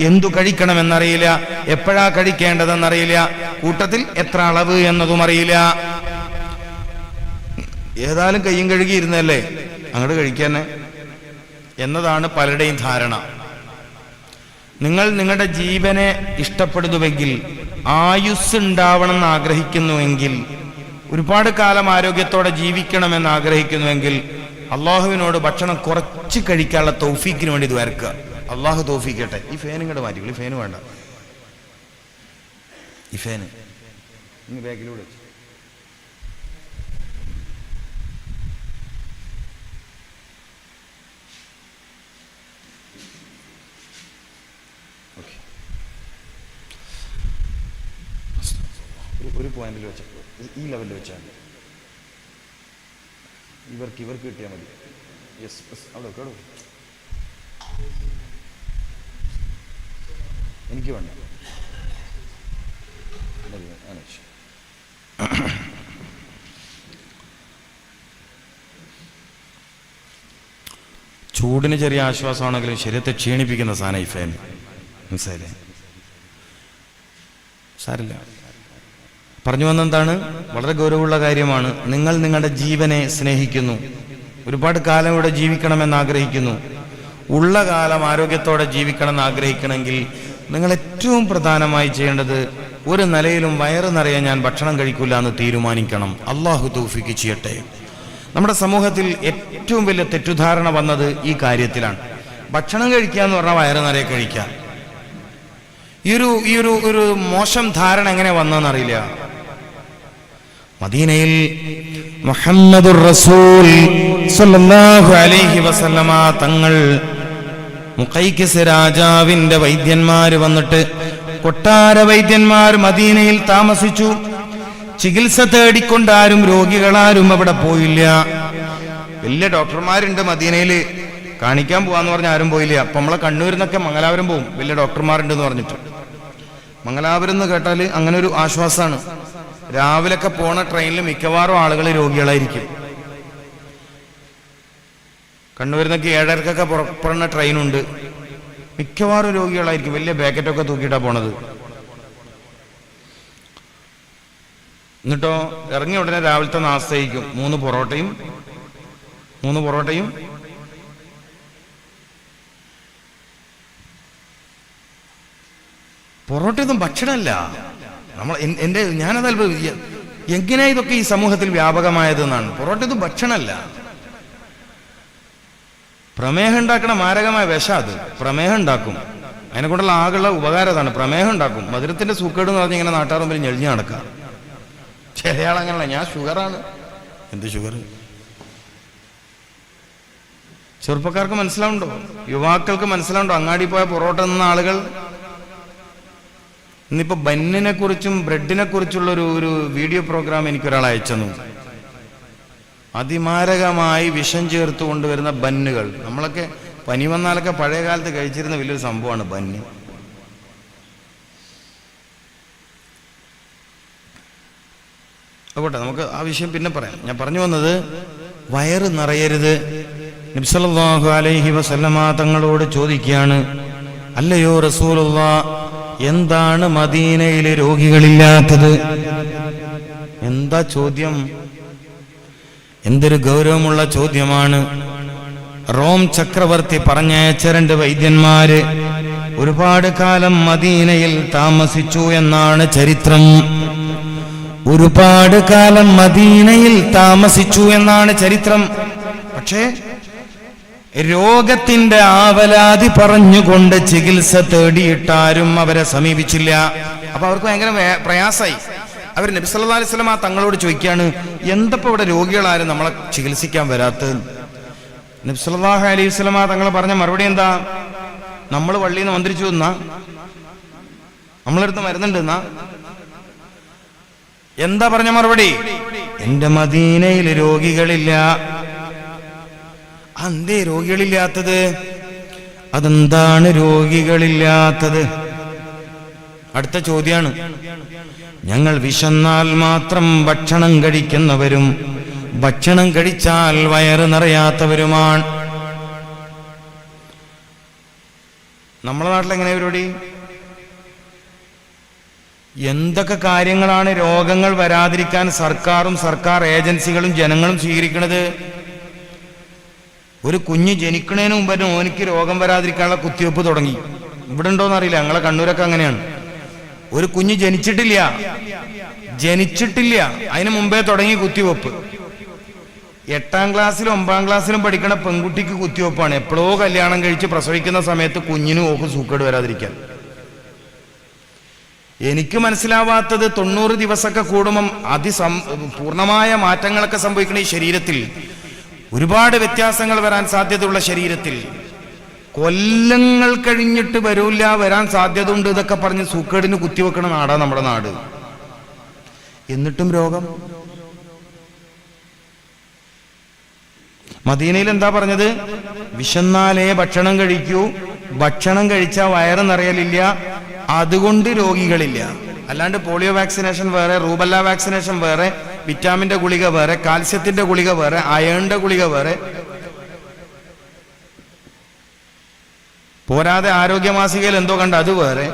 എന്തു കഴിക്കണമെന്നറിയില്ല, എപ്പോഴാ കഴിക്കേണ്ടതെന്നറിയില്ല, കൂട്ടത്തിൽ എത്ര അളവ് എന്നതും അറിയില്ല. ഏതായാലും കയ്യും കഴുകി ഇരുന്നല്ലേ അങ്ങോട്ട് കഴിക്കാന്നെ എന്നതാണ് പലരുടെയും ധാരണ. നിങ്ങൾ നിങ്ങളുടെ ജീവനെ ഇഷ്ടപ്പെടുന്നുവെങ്കിൽ, ആയുസ് ഉണ്ടാവണമെന്ന് ആഗ്രഹിക്കുന്നുവെങ്കിൽ, ഒരുപാട് കാലം ആരോഗ്യത്തോടെ ജീവിക്കണമെന്ന് ആഗ്രഹിക്കുന്നുവെങ്കിൽ അള്ളാഹുവിനോട് ഭക്ഷണം കുറച്ച് കഴിക്കാനുള്ള തൗഫീക്കിന് വേണ്ടി ഇത് വരക്കുക. അള്ളാഹു തൗഫീക്കട്ടെ. ഈ ഫാൻ ഇങ്ങോട്ട് മാറ്റിക്കോളൂ. ഈ ഫാന് വേണ്ട, ഈ ഫാന് ഇങ്ങ് ബാക്കിലൂടെ. ഒരു പോയിന്റിൽ വെച്ച, ഈ ലെവലിൽ വെച്ചാൽ ഇവർക്ക് കിട്ടിയാൽ മതി. യെസ്, അവിടെ കേടോ, എനിക്ക് വേണ്ട. ചൂടിന് ചെറിയ ആശ്വാസമാണെങ്കിലും ശരീരത്തെ ക്ഷീണിപ്പിക്കുന്ന സാധനം ഈ ഫാൻ. മനസ്സിലായില്ലേ? സാരില്ല. പറഞ്ഞു വന്നെന്താണ്? വളരെ ഗൗരവമുള്ള കാര്യമാണ്. നിങ്ങൾ നിങ്ങളുടെ ജീവനെ സ്നേഹിക്കുന്നു, ഒരുപാട് കാലം ഇവിടെ ജീവിക്കണമെന്ന് ആഗ്രഹിക്കുന്നു, ഉള്ള കാലം ആരോഗ്യത്തോടെ ജീവിക്കണമെന്ന് ആഗ്രഹിക്കണമെങ്കിൽ നിങ്ങൾ ഏറ്റവും പ്രധാനമായി ചെയ്യേണ്ടത്, ഒരു നിലയിലും വയറ് നിറയെ ഞാൻ ഭക്ഷണം കഴിക്കില്ല എന്ന് തീരുമാനിക്കണം. അള്ളാഹു തൗഫീഖ് ചെയ്യട്ടെ. നമ്മുടെ സമൂഹത്തിൽ ഏറ്റവും വലിയ തെറ്റുധാരണ വന്നത് ഈ കാര്യത്തിലാണ്. ഭക്ഷണം കഴിക്കുക എന്ന് പറഞ്ഞാൽ വയറ് നിറയെ കഴിക്കുക. ഈ ഒരു മോശം ധാരണ എങ്ങനെ വന്നതെന്നറിയില്ല. മദീനയിൽ മുഹമ്മദുർ റസൂൽ സ്വല്ലല്ലാഹു അലൈഹി വസല്ലമ തങ്ങൾ, മുഖൈഖിസ് രാജാവിന്റെ വൈദ്യന്മാര് വന്നിട്ട്, കൊട്ടാര വൈദ്യന്മാർ മദീനയിൽ താമസിച്ചു. ചികിത്സ തേടിക്കൊണ്ടാരും രോഗികളാരും അവിടെ പോയില്ല. വലിയ ഡോക്ടർമാരുണ്ട് മദീനയിൽ, കാണിക്കാൻ പോവാന്ന് പറഞ്ഞ ആരും പോയില്ല. അപ്പൊ നമ്മളെ കണ്ണൂരിൽ നിന്നൊക്കെ മംഗലാപുരം പോവും, വലിയ ഡോക്ടർമാരുണ്ടെന്ന് പറഞ്ഞിട്ട്. മംഗലാപുരം എന്ന് കേട്ടാൽ അങ്ങനെ ഒരു ആശ്വാസമാണ്. രാവിലൊക്കെ പോണ ട്രെയിനിൽ മിക്കവാറും ആളുകൾ രോഗികളായിരിക്കും. കണ്ണൂരിൽ നിന്നൊക്കെ 7:30 പുറപ്പെടുന്ന ട്രെയിനുണ്ട്, മിക്കവാറും രോഗികളായിരിക്കും. വലിയ പാക്കറ്റൊക്കെ തൂക്കിയിട്ടാ പോണത്. എന്നിട്ടോ ഇറങ്ങിയ ഉടനെ രാവിലത്തെ നാസ്തയിക്കും 3 പൊറോട്ടയും പൊറോട്ടയൊന്നും ഭക്ഷണമല്ല. ഞാനത് എങ്ങനെയാ ഇതൊക്കെ ഈ സമൂഹത്തിൽ വ്യാപകമായതെന്നാണ്. പൊറോട്ടയൊന്നും ഭക്ഷണമല്ല, പ്രമേഹം ഉണ്ടാക്കണ മാരകമായ വിഷം. അത് പ്രമേഹം ഉണ്ടാക്കും. അതിനെ കൊണ്ടുള്ള ആകുള്ള ഉപകാരം അതാണ്. പ്രമേഹം ഉണ്ടാക്കും. മധുരത്തിന്റെ സൂക്കേട് എന്ന് പറഞ്ഞ് ഇങ്ങനെ നാട്ടാർ മുമ്പിൽ ഞെളിഞ്ഞ് നടക്കാം. ചിലയാളങ്ങനല്ല, ഞാൻ ഷുഗറാണ്. എന്ത് ഷുഗർ? ചെറുപ്പക്കാർക്ക് മനസ്സിലാവുണ്ടോ? യുവാക്കൾക്ക് മനസ്സിലാവുണ്ടോ? അങ്ങാടി പോയ പൊറോട്ട നിന്ന ആളുകൾ ഇന്നിപ്പോ ബന്നിനെ കുറിച്ചും ബ്രെഡിനെ കുറിച്ചുള്ള ഒരു വീഡിയോ പ്രോഗ്രാം എനിക്കൊരാൾ അയച്ചു. അതിമാരകമായി വിഷം ചേർത്ത് കൊണ്ടുവരുന്ന ബന്നുകൾ. നമ്മളൊക്കെ പനി വന്നാലൊക്കെ പഴയ കാലത്ത് കഴിച്ചിരുന്ന വലിയൊരു സംഭവമാണ് ബന്ന്. അതുകൊട്ടെ, നമുക്ക് ആ വിഷയം പിന്നെ പറയാം. ഞാൻ പറഞ്ഞു വന്നത്, വയറ് നിറയരുത്. നബി സല്ലല്ലാഹു അലൈഹി വസല്ലമ തങ്ങളോട് ചോദിക്കുകയാണ്, അല്ലയോ റസൂലുള്ളാഹ്, എന്താണ് മദീനയിലെ രോഗികളില്ലാത്തത്? എന്താ ചോദ്യം? എന്തൊരു ഗൗരവമുള്ള ചോദ്യമാണ്. റോം ചക്രവർത്തി പറഞ്ഞയച്ച 2 വൈദ്യന്മാര് ഒരുപാട് കാലം മദീനയിൽ താമസിച്ചു എന്നാണ് ചരിത്രം. ഒരുപാട് കാലം മദീനയിൽ താമസിച്ചു എന്നാണ് ചരിത്രം. പക്ഷേ രോഗത്തിന്റെ ആവലാതി പറഞ്ഞുകൊണ്ട് ചികിത്സ തേടിയിട്ടാരും അവരെ സമീപിച്ചില്ല. അപ്പൊ അവർക്ക് ഭയങ്കര പ്രയാസമായി. അവർ നബി സല്ലല്ലാഹു അലൈഹി വസല്ലം തങ്ങളോട് ചോദിക്കുകയാണ്, എന്തപ്പോ ഇവിടെ രോഗികളാരും നമ്മളെ ചികിത്സിക്കാൻ വരാത്തത്? നബി സല്ലല്ലാഹു അലൈഹി വസല്ലം തങ്ങൾ പറഞ്ഞ മറുപടി എന്താ? നമ്മൾ പള്ളിയിൽ നിന്ന് മന്ത്രിച്ചു എന്നാ, നമ്മളെടുത്ത് മരുന്നുണ്ട് എന്നാ. എന്താ പറഞ്ഞ മറുപടി? എന്റെ മദീനയിൽ രോഗികളില്ല. എന്തേ രോഗികളില്ലാത്തത്? അതെന്താണ് രോഗികളില്ലാത്തത്? അടുത്ത ചോദ്യാണ്. ഞങ്ങൾ വിശന്നാൽ മാത്രം ഭക്ഷണം കഴിക്കുന്നവരും ഭക്ഷണം കഴിച്ചാൽ വയറ് നിറയാത്തവരുമാണ്. നമ്മളെ നാട്ടിലെങ്ങനെ പരിപാടി? എന്തൊക്കെ കാര്യങ്ങളാണ് രോഗങ്ങൾ വരാതിരിക്കാൻ സർക്കാരും സർക്കാർ ഏജൻസികളും ജനങ്ങളും സ്വീകരിക്കുന്നത്. ഒരു കുഞ്ഞ് ജനിക്കുന്നതിന് മുമ്പ് തന്നെ ഓനിക്ക് രോഗം വരാതിരിക്കാനുള്ള കുത്തിവെപ്പ് തുടങ്ങി. ഇവിടെ ഉണ്ടോയെന്നറിയില്ല, ഞങ്ങളെ കണ്ണൂരൊക്കെ അങ്ങനെയാണ്. ഒരു കുഞ്ഞ് ജനിച്ചിട്ടില്ല, അതിന് മുമ്പേ തുടങ്ങി കുത്തിവെപ്പ്. 8ാം ക്ലാസ്സിലും 9ാം ക്ലാസ്സിലും പഠിക്കണ പെൺകുട്ടിക്ക് കുത്തിവെപ്പാണ്. എപ്പോഴോ കല്യാണം കഴിച്ച് പ്രസവിക്കുന്ന സമയത്ത് കുഞ്ഞിനും ഓക്ക് സൂക്കേട് വരാതിരിക്കാൻ. എനിക്ക് മനസ്സിലാവാത്തത് 90 ദിവസമൊക്കെ കൂടുമ്പം പൂർണ്ണമായ മാറ്റങ്ങളൊക്കെ സംഭവിക്കുന്ന ഈ ശരീരത്തിൽ, ഒരുപാട് വ്യത്യാസങ്ങൾ വരാൻ സാധ്യതയുള്ള ശരീരത്തിൽ, കൊല്ലങ്ങൾ കഴിഞ്ഞിട്ട് വരാൻ സാധ്യത ഉണ്ട് ഇതൊക്കെ പറഞ്ഞ് സൂക്കേടിന് കുത്തിവെക്കണ നാടാ നമ്മുടെ നാട്. എന്നിട്ടും രോഗം. മദീനയിൽ എന്താ പറഞ്ഞത്? വിശന്നാലേ ഭക്ഷണം കഴിക്കൂ, ഭക്ഷണം കഴിച്ചാൽ വയറ് നിറയലില്ല, അതുകൊണ്ട് രോഗികളില്ല. അല്ലാണ്ട് പോളിയോ വാക്സിനേഷൻ വേറെ, റൂബല്ല വാക്സിനേഷൻ വേറെ, വിറ്റാമിന്റെ ഗുളിക വേറെ, കാൽസ്യത്തിന്റെ ഗുളിക വേറെ, അയണിന്റെ ഗുളിക വേറെ, പോരാതെ ആരോഗ്യമാസികയിൽ എന്തോ കണ്ട അത് വേറെ.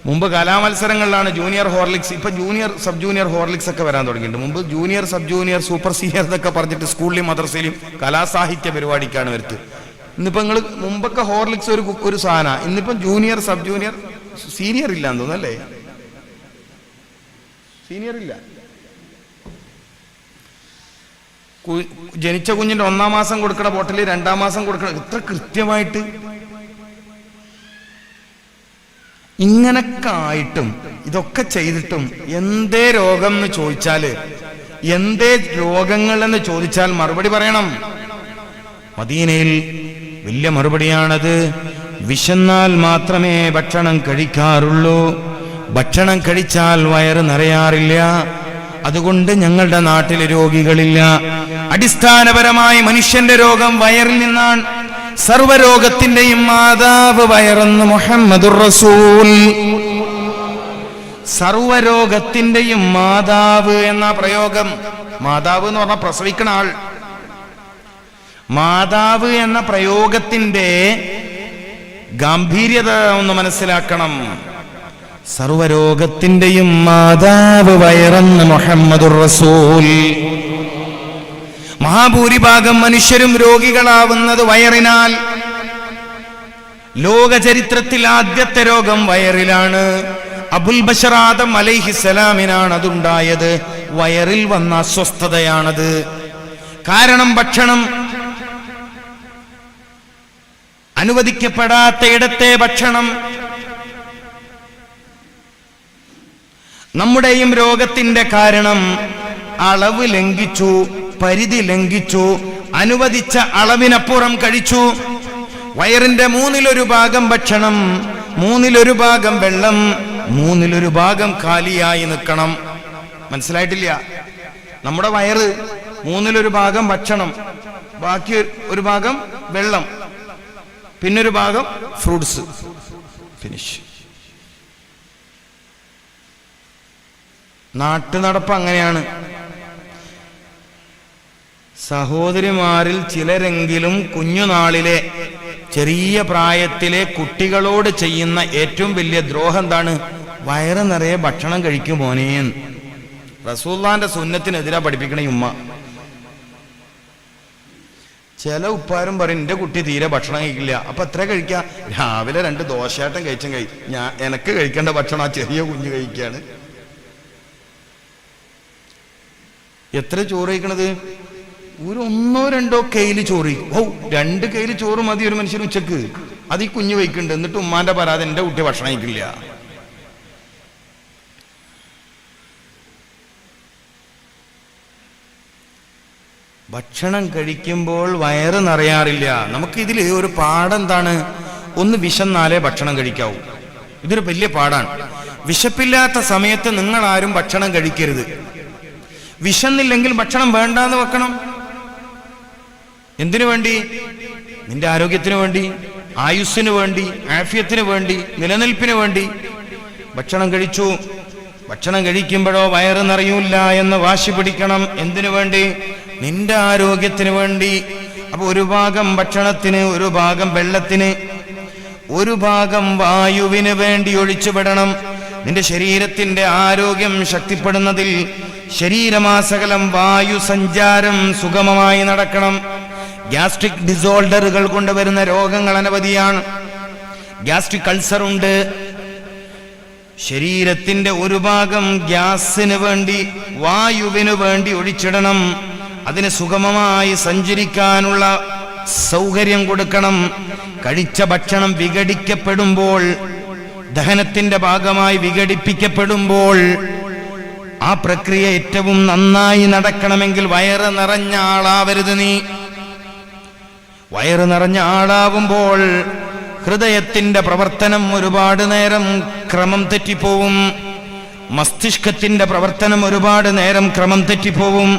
മുമ്പ് കലാമത്സരങ്ങളിലാണ് ജൂനിയർ ഹോർലിക്സ്, ഇപ്പൊ ജൂനിയർ സബ് ജൂനിയർ ഹോർലിക്സ് ഒക്കെ വരാൻ തുടങ്ങിയിട്ടുണ്ട്. മുമ്പ് junior sub junior super senior എന്നൊക്കെ പറഞ്ഞിട്ട് സ്കൂളിലും മദ്രസയിലും കലാസാഹിത്യ പരിപാടിക്കാണ് വരുത്ത്. ഇന്നിപ്പോ നിങ്ങൾ മുമ്പൊക്കെ ഹോർലിക്സ് ഒരു സാധന, ഇന്നിപ്പം ജൂനിയർ സബ് ജൂനിയർ സീനിയർ ഇല്ല എന്ന് തോന്നുന്നല്ലേ? സീനിയർ ഇല്ല. ജനിച്ച കുഞ്ഞിന്റെ 1ാം മാസം കൊടുക്കണ ബോട്ടിൽ 2ാം മാസം കൊടുക്കണ, ഇത്ര കൃത്യമായിട്ട്. ഇങ്ങനൊക്കെ ആയിട്ടും ഇതൊക്കെ ചെയ്തിട്ടും എന്തേ രോഗം എന്ന് ചോദിച്ചാല്, എന്തേ രോഗങ്ങൾ എന്ന് ചോദിച്ചാൽ മറുപടി പറയണം. മദീനയിൽ വലിയ മറുപടിയാണത്. വിശന്നാൽ മാത്രമേ ഭക്ഷണം കഴിക്കാറുള്ളൂ, ഭക്ഷണം കഴിച്ചാൽ വയറ് നിറയാറില്ല, അതുകൊണ്ട് ഞങ്ങളുടെ നാട്ടിൽ രോഗികളില്ല. അടിസ്ഥാനപരമായി മനുഷ്യന്റെ രോഗം വയറിൽ നിന്നാണ്. സർവരോഗത്തിന്റെയും മാതാവ് വയറെന്ന് മുഹമ്മദുർ റസൂൽ. സർവരോഗത്തിന്റെയും മാതാവ് എന്ന പ്രയോഗം, മാതാവ് എന്ന് പറഞ്ഞാൽ പ്രസവിക്കണ ആൾ, മാതാവ് എന്ന പ്രയോഗത്തിന്റെ ഗാംഭീര്യത ഒന്ന് മനസ്സിലാക്കണം. സർവരോഗത്തിന്റെയും മാതാവ് വയറെന്ന് മുഹമ്മദുർ റസൂൽ. മഹാഭൂരിഭാഗം മനുഷ്യരും രോഗികളാവുന്നത് വയറിനാൽ. ലോക ചരിത്രത്തിൽ ആദ്യത്തെ രോഗം വയറിലാണ്. അബുൽ ബശർ ആദം അലൈഹിസ്സലാമിനാണ് അതുണ്ടായത്. വയറിൽ വന്ന അസ്വസ്ഥതയാണത്. കാരണം ഭക്ഷണം അനുവദിക്കപ്പെടാത്ത ഇടത്തെ ഭക്ഷണം. നമ്മുടെയും രോഗത്തിന്റെ കാരണം അളവ് ലംഘിച്ചു, പരിധി ലംഘിച്ചു, അനുവദിച്ച അളവിനപ്പുറം കഴിച്ചു. വയറിന്റെ 1/3 ഭാഗം ഭക്ഷണം, 1/3 ഭാഗം വെള്ളം, 1/3 ഭാഗം കാലിയായി നിൽക്കണം. മനസ്സിലായിട്ടില്ല? നമ്മുടെ വയറ് 1/3 ഭാഗം ഭക്ഷണം, ബാക്കി 1 ഭാഗം വെള്ളം, പിന്നൊരു ഭാഗം ഫ്രൂട്ട്സ്, ഫിനിഷ്. നാട്ടുനടപ്പ് അങ്ങനെയാണ്. സഹോദരിമാരിൽ ചിലരെങ്കിലും കുഞ്ഞുനാളിലെ ചെറിയ പ്രായത്തിലെ കുട്ടികളോട് ചെയ്യുന്ന ഏറ്റവും വലിയ ദ്രോഹം എന്താണ്? വയറ് നിറയെ ഭക്ഷണം കഴിക്കും മോനേ. റസൂലുള്ളാഹിന്റെ സുന്നത്തിനെതിരാ പഠിപ്പിക്കണ ഉമ്മ. ചില ഉപ്പാരും പറയും എന്റെ കുട്ടി തീരെ ഭക്ഷണം കഴിക്കില്ല, അപ്പൊ എത്ര കഴിക്കുക? രാവിലെ 2 ദോശയാട്ടം കഴിച്ചും എനക്ക് കഴിക്കേണ്ട ഭക്ഷണം ആ ചെറിയ കുഞ്ഞ് കഴിക്കുകയാണ്. എത്ര ചോറ് കഴിക്കണത്? 1-2 കയ്യില് ചോറ്. 2 കയ്യില് ചോറ് മതി ഒരു മനുഷ്യന് ഉച്ചക്ക്. അത് ഈ കുഞ്ഞ് കഴിക്കുന്നുണ്ട്. എന്നിട്ട് ഉമ്മാന്റെ പരാതി എന്റെ കുട്ടി ഭക്ഷണം കഴിക്കില്ല. ഭക്ഷണം കഴിക്കുമ്പോൾ വയറ് നിറയാറില്ല. നമുക്കിതിൽ ഒരു പാടെന്താണ്? ഒന്ന്, വിശന്നാലേ ഭക്ഷണം കഴിക്കാവൂ. ഇതൊരു വലിയ പാടാണ്. വിശപ്പില്ലാത്ത സമയത്ത് നിങ്ങൾ ആരും ഭക്ഷണം കഴിക്കരുത്. വിശന്നില്ലെങ്കിൽ ഭക്ഷണം വേണ്ടാന്ന് വെക്കണം. എന്തിനു വേണ്ടി? നിന്റെ ആരോഗ്യത്തിന് വേണ്ടി, ആയുസ്സിന് വേണ്ടി, ആഫിയത്തിന് വേണ്ടി, നിലനിൽപ്പിന് വേണ്ടി. ഭക്ഷണം കഴിച്ചു, ഭക്ഷണം കഴിക്കുമ്പോഴോ വയറ് നിറയൂല എന്ന് വാശി പിടിക്കണം. എന്തിനു വേണ്ടി? നിന്റെ ആരോഗ്യത്തിന് വേണ്ടി. അപ്പൊ 1 ഭാഗം ഭക്ഷണത്തിന്, 1 ഭാഗം വെള്ളത്തിന്, ഒരു ഭാഗം വായുവിന് വേണ്ടി ഒഴിച്ചുവിടണം. നിന്റെ ശരീരത്തിന്റെ ആരോഗ്യം ശക്തിപ്പെടുന്നതിൽ ശരീരമാസകലം വായു സഞ്ചാരം സുഗമമായി നടക്കണം. ഗ്യാസ്ട്രിക് ഡിസോർഡറുകൾ കൊണ്ടുവരുന്ന രോഗങ്ങൾ അനവധിയാണ്. ഗ്യാസ്ട്രിക് അൾസർ ഉണ്ട്. ശരീരത്തിന്റെ ഒരു ഭാഗം ഗ്യാസിന് വേണ്ടി വായുവിന് വേണ്ടി ഒഴിച്ചിടണം. അതിന് സുഗമമായി സഞ്ചരിക്കാനുള്ള സൗകര്യം കൊടുക്കണം. കഴിച്ച ഭക്ഷണം വിഘടിക്കപ്പെടുമ്പോൾ, ദഹനത്തിന്റെ ഭാഗമായി വിഘടിപ്പിക്കപ്പെടുമ്പോൾ ആ പ്രക്രിയ ഏറ്റവും നന്നായി നടക്കണമെങ്കിൽ വയറ് നിറഞ്ഞ ആളാവരുത് നീ. വയറ് നിറഞ്ഞ ആളാവുമ്പോൾ ഹൃദയത്തിന്റെ പ്രവർത്തനം ഒരുപാട് നേരം ക്രമം തെറ്റിപ്പോവും. മസ്തിഷ്കത്തിന്റെ പ്രവർത്തനം ഒരുപാട് നേരം ക്രമം തെറ്റിപ്പോവും.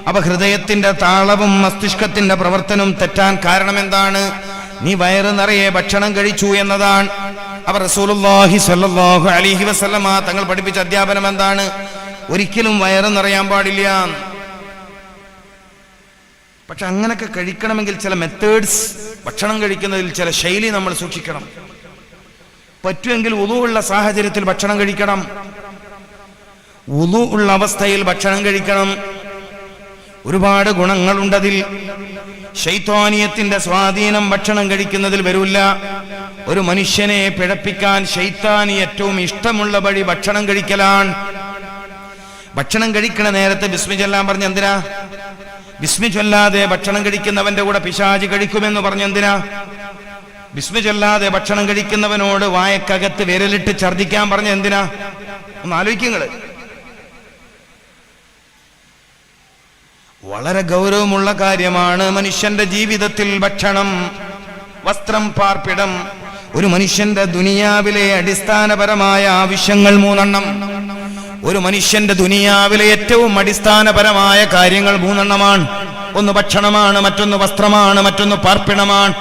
അപ്പൊ ഹൃദയത്തിന്റെ താളവും മസ്തിഷ്കത്തിന്റെ പ്രവർത്തനവും തെറ്റാൻ കാരണം എന്താണ്? നീ വയറ് നിറയെ ഭക്ഷണം കഴിച്ചു എന്നതാണ്. അവർ റസൂലുള്ളാഹി സ്വല്ലല്ലാഹു അലൈഹി വസല്ലമ തങ്ങൾ പഠിപ്പിച്ച അധ്യാപനം എന്താണ്? ഒരിക്കലും വയറ് നിറയാൻ പാടില്ല. പക്ഷെ അങ്ങനൊക്കെ കഴിക്കണമെങ്കിൽ ചില മെത്തേഡ്സ്, ഭക്ഷണം കഴിക്കുന്നതിൽ ചില ശൈലി നമ്മൾ സൂക്ഷിക്കണം. പറ്റുമെങ്കിൽ വുളു ഉള്ള സാഹചര്യത്തിൽ ഭക്ഷണം കഴിക്കണം. വുളു ഉള്ള അവസ്ഥയിൽ ഭക്ഷണം കഴിക്കണം. ഒരുപാട് ഗുണങ്ങളുണ്ടതിൽ. ശൈത്വാനിയത്തിന്റെ സ്വാധീനം ഭക്ഷണം കഴിക്കുന്നതിൽ വരില്ല. ഒരു മനുഷ്യനെ പിഴപ്പിക്കാൻ ശൈത്താനി ഏറ്റവും ഇഷ്ടമുള്ള വഴി ഭക്ഷണം കഴിക്കലാണ്. ഭക്ഷണം കഴിക്കണ നേരത്തെ ബിസ്മി ചൊല്ലാൻ പറഞ്ഞ എന്തിനാ? ബിസ്മി ചൊല്ലാതെ ഭക്ഷണം കഴിക്കുന്നവന്റെ കൂടെ പിശാച് കഴിക്കുമെന്ന് പറഞ്ഞെന്തിനാ? ബിസ്മി ചൊല്ലാതെ ഭക്ഷണം കഴിക്കുന്നവനോട് വായക്കകത്ത് വിരലിട്ട് ഛർദിക്കാൻ പറഞ്ഞ എന്തിനാ? ഒന്ന് ആലോചിക്കുങ്ങള്. വളരെ ഗൗരവമുള്ള കാര്യമാണ് മനുഷ്യന്റെ ജീവിതത്തിൽ ഭക്ഷണം, വസ്ത്രം, പാർപ്പിടം. ഒരു മനുഷ്യന്റെ ദുനിയാവിലെ അടിസ്ഥാനപരമായ ആവശ്യങ്ങൾ 3 ഒരു മനുഷ്യന്റെ ദുനിയാവിലെ ഏറ്റവും അടിസ്ഥാനപരമായ കാര്യങ്ങൾ 3 ഒന്ന് ഭക്ഷണമാണ്, മറ്റൊന്ന് വസ്ത്രമാണ്, മറ്റൊന്ന് പാർപ്പിടമാണ്.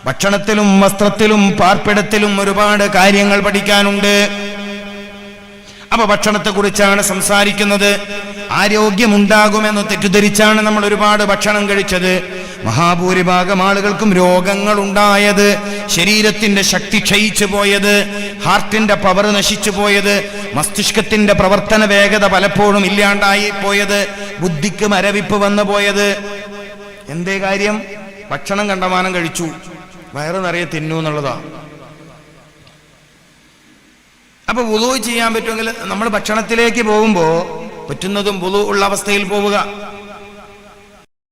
ഭക്ഷണത്തിലും വസ്ത്രത്തിലും പാർപ്പിടത്തിലും ഒരുപാട് കാര്യങ്ങൾ പഠിക്കാനുണ്ട്. അപ്പൊ ഭക്ഷണത്തെ കുറിച്ചാണ് സംസാരിക്കുന്നത്. ആരോഗ്യമുണ്ടാകുമെന്ന് തെറ്റിദ്ധരിച്ചാണ് നമ്മൾ ഒരുപാട് ഭക്ഷണം കഴിച്ചത്. മഹാഭൂരിഭാഗം ആളുകൾക്കും രോഗങ്ങൾ ഉണ്ടായത്, ശരീരത്തിന്റെ ശക്തി ക്ഷയിച്ചു പോയത്, ഹാർട്ടിന്റെ പവർ നശിച്ചു പോയത്, മസ്തിഷ്കത്തിന്റെ പ്രവർത്തന വേഗത പലപ്പോഴും ഇല്ലാണ്ടായി പോയത്, ബുദ്ധിക്ക് മരവിപ്പ് വന്നു പോയത്. എന്തേ കാര്യം? ഭക്ഷണം കണ്ടമാനം കഴിച്ചു, വയറ് നിറയെ തിന്നു എന്നുള്ളതാ. അപ്പൊ വുളു ചെയ്യാൻ പറ്റുമെങ്കിൽ നമ്മൾ ഭക്ഷണത്തിലേക്ക് പോകുമ്പോ പറ്റുന്നതും വുളു ഉള്ള അവസ്ഥയിൽ പോവുക.